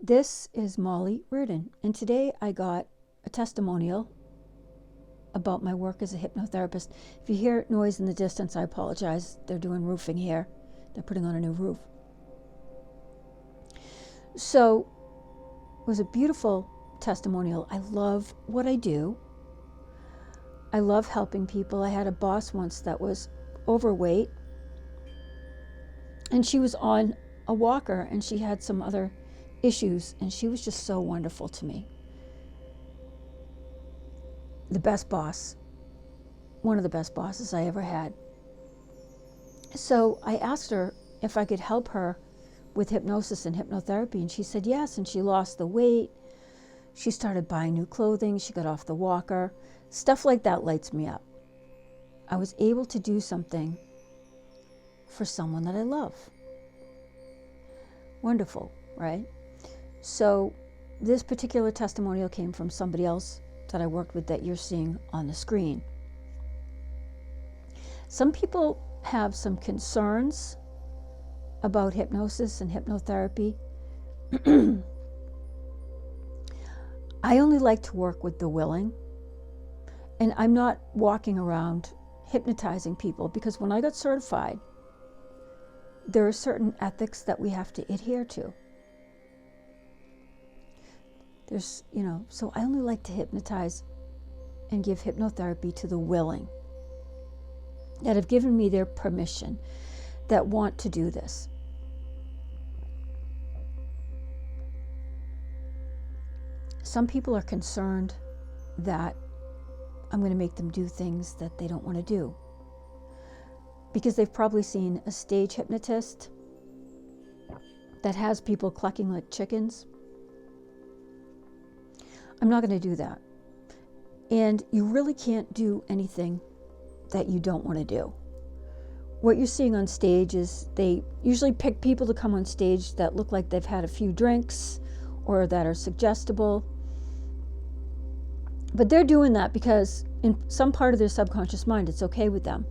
This is Molly Reardon, and today I got a testimonial about my work as a hypnotherapist. If you hear noise in the distance, I apologize. They're doing roofing here. They're putting on a new roof. So it was a beautiful testimonial. I love what I do. I love helping people. I had a boss once that was overweight, and she was on a walker, and she had some other issues, and she was just so wonderful to me. The best boss, one of the best bosses I ever had. So I asked her if I could help her with hypnosis and hypnotherapy, and she said yes, and she lost the weight. She started buying new clothing. She got off the walker. Stuff like that lights me up. I was able to do something for someone that I love. Wonderful, right? So this particular testimonial came from somebody else that I worked with that you're seeing on the screen. Some people have some concerns about hypnosis and hypnotherapy. I only like to work with the willing, and I'm not walking around hypnotizing people, because when I got certified, there are certain ethics that we have to adhere to. So I only like to hypnotize and give hypnotherapy to the willing, that have given me their permission, that want to do this. Some people are concerned that I'm going to make them do things that they don't want to do, because they've probably seen a stage hypnotist that has people clucking like chickens. I'm not going to do that. And you really can't do anything that you don't want to do. What you're seeing on stage is they usually pick people to come on stage that look like they've had a few drinks or that are suggestible. But they're doing that because in some part of their subconscious mind, it's okay with them.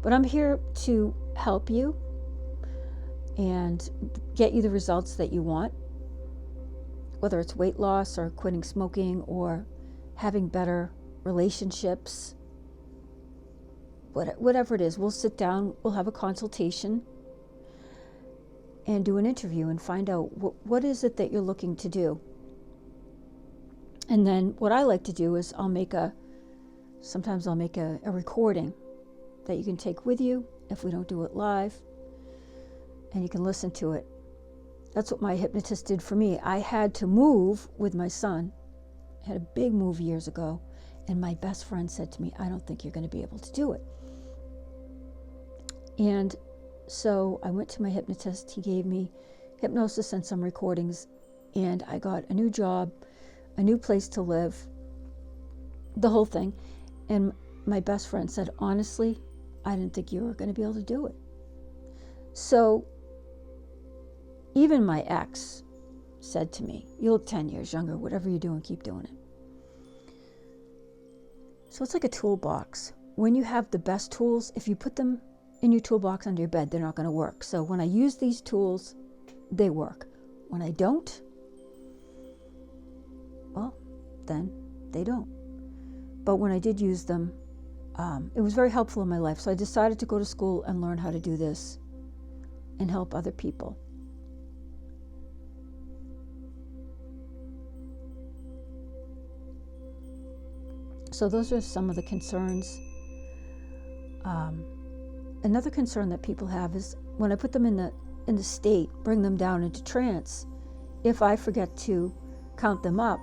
But I'm here to help you and get you the results that you want, whether it's weight loss or quitting smoking or having better relationships, whatever it is. We'll sit down, we'll have a consultation and do an interview and find out what is it that you're looking to do. And then what I like to do is sometimes I'll make a recording that you can take with you if we don't do it live, and you can listen to it. That's what my hypnotist did for me. I had to move with my son. I had a big move years ago, and my best friend said to me, I don't think you're going to be able to do it. And so I went to my hypnotist. He gave me hypnosis and some recordings, and I got a new job, a new place to live, the whole thing. And my best friend said, honestly, I didn't think you were going to be able to do it. So even my ex said to me, you look 10 years younger, whatever you're doing, keep doing it. So it's like a toolbox. When you have the best tools, if you put them in your toolbox under your bed, they're not going to work. So when I use these tools, they work. When I don't, well, then they don't. But when I did use them, it was very helpful in my life. So I decided to go to school and learn how to do this and help other people. So those are some of the concerns. Another concern that people have is when I put them in the state, bring them down into trance, if I forget to count them up,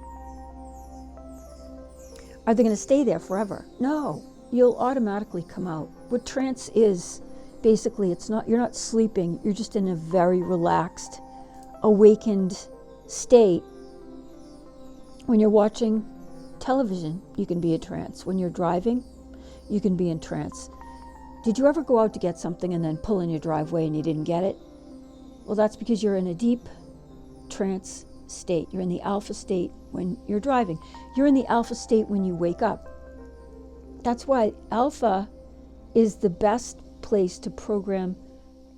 are they going to stay there forever? No, you'll automatically come out. What trance is, basically, you're not sleeping, you're just in a very relaxed, awakened state. When you're watching television, you can be in trance. When you're driving, you can be in trance. Did you ever go out to get something and then pull in your driveway and you didn't get it? Well, that's because you're in a deep trance state. You're in the alpha state when you're driving. You're in the alpha state when you wake up. That's why alpha is the best place to program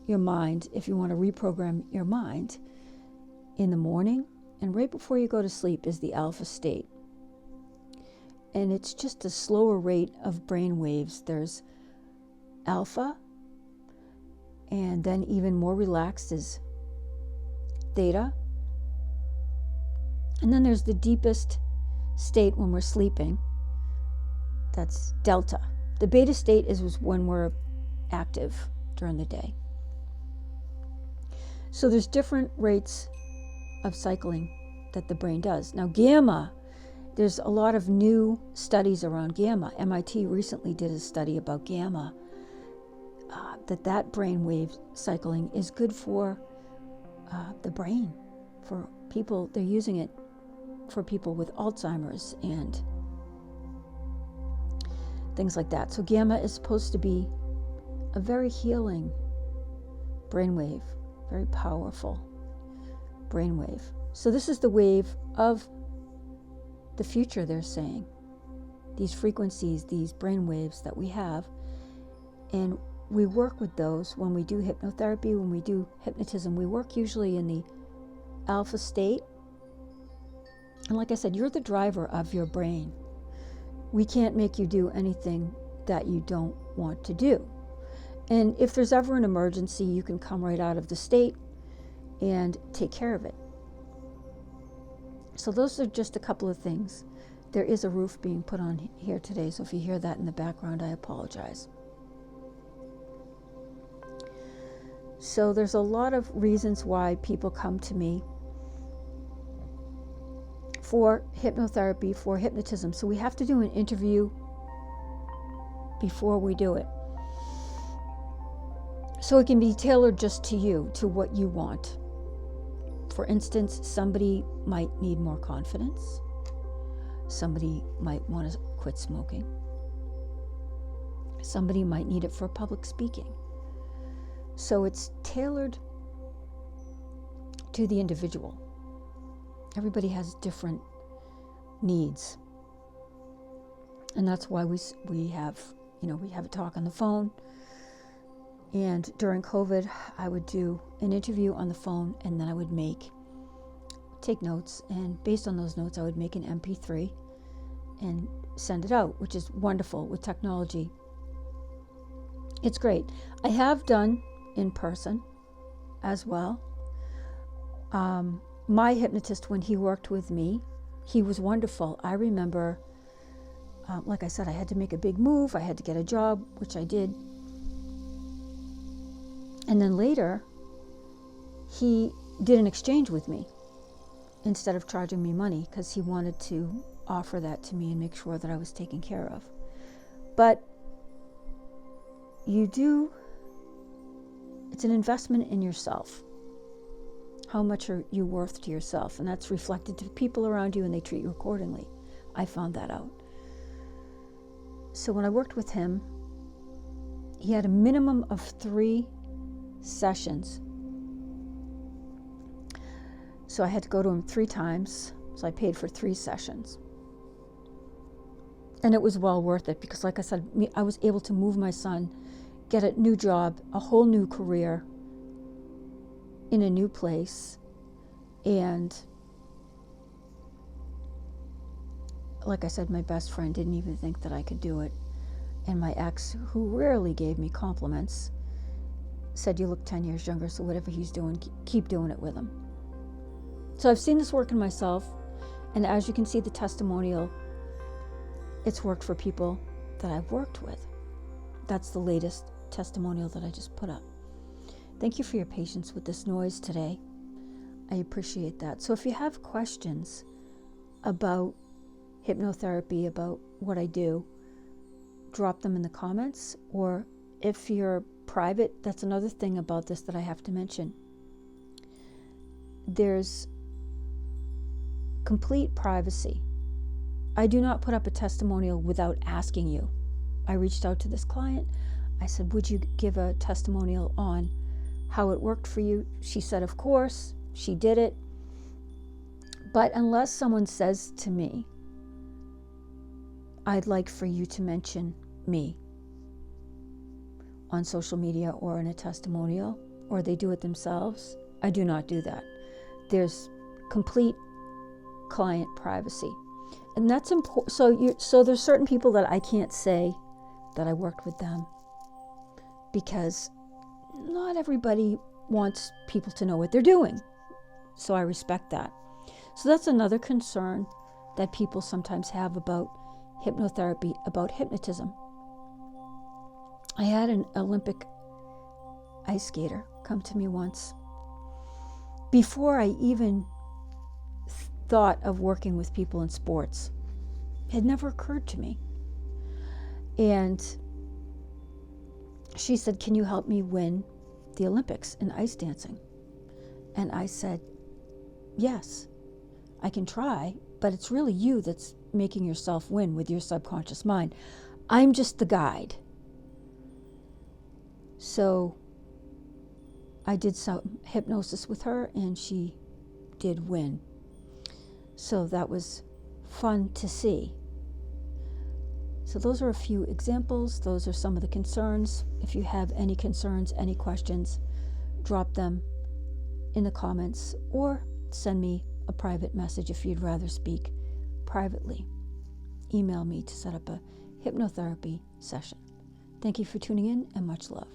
your mind, if you want to reprogram your mind, in the morning and right before you go to sleep is the alpha state. And it's just a slower rate of brain waves. There's alpha, and then even more relaxed is theta. And then there's the deepest state when we're sleeping. That's delta. The beta state is when we're active during the day. So there's different rates of cycling that the brain does. Now gamma, there's a lot of new studies around gamma. MIT recently did a study about gamma, that brain wave cycling is good for the brain, for people. They're using it for people with Alzheimer's and things like that. So gamma is supposed to be a very healing brainwave, very powerful brainwave. So this is the wave of the future, they're saying. These frequencies, these brainwaves that we have, and we work with those when we do hypnotherapy, when we do hypnotism. We work usually in the alpha state. And like I said, you're the driver of your brain. We can't make you do anything that you don't want to do. And if there's ever an emergency, you can come right out of the state and take care of it. So those are just a couple of things. There is a roof being put on here today, so if you hear that in the background, I apologize. So there's a lot of reasons why people come to me for hypnotherapy, for hypnotism. So we have to do an interview before we do it. So it can be tailored just to you, to what you want. For instance, somebody might need more confidence. Somebody might want to quit smoking. Somebody might need it for public speaking. So it's tailored to the individual. Everybody has different needs. And that's why we have a talk on the phone. And during COVID, I would do an interview on the phone, and then I would take notes, and based on those notes, I would make an MP3 and send it out, which is wonderful with technology. It's great. I have done in person as well. My hypnotist, when he worked with me, he was wonderful. I remember, like I said, I had to make a big move. I had to get a job, which I did. And then later, he did an exchange with me instead of charging me money, because he wanted to offer that to me and make sure that I was taken care of. But it's an investment in yourself. How much are you worth to yourself? And that's reflected to people around you, and they treat you accordingly. I found that out. So when I worked with him, he had a minimum of 3 sessions. So I had to go to him 3 times. So I paid for 3 sessions. And it was well worth it, because like I said, I was able to move my son, get a new job, a whole new career in a new place. And like I said, my best friend didn't even think that I could do it. And my ex, who rarely gave me compliments, said, "You look 10 years younger, so whatever he's doing, keep doing it with him." So I've seen this work in myself, and as you can see the testimonial, it's worked for people that I've worked with. That's the latest testimonial that I just put up. Thank you for your patience with this noise today. I appreciate that. So if you have questions about hypnotherapy, about what I do, drop them in the comments. Or if you're private, that's another thing about this that I have to mention. There's complete privacy. I do not put up a testimonial without asking you. I reached out to this client. I said, "Would you give a testimonial on how it worked for you?" She said, "Of course." She did it. But unless someone says to me, "I'd like for you to mention me on social media or in a testimonial," or they do it themselves. I do not do that. There's complete client privacy. And that's important. So there's certain people that I can't say that I worked with them, because not everybody wants people to know what they're doing. So I respect that. So that's another concern that people sometimes have about hypnotherapy, about hypnotism. I had an Olympic ice skater come to me once. Before I even thought of working with people in sports, it had never occurred to me. And she said, "Can you help me win the Olympics in ice dancing?" And I said, "Yes, I can try, but it's really you that's making yourself win with your subconscious mind. I'm just the guide." So I did some hypnosis with her, and she did win. So that was fun to see. So those are a few examples. Those are some of the concerns. If you have any concerns, any questions, drop them in the comments or send me a private message if you'd rather speak privately. Email me to set up a hypnotherapy session. Thank you for tuning in, and much love.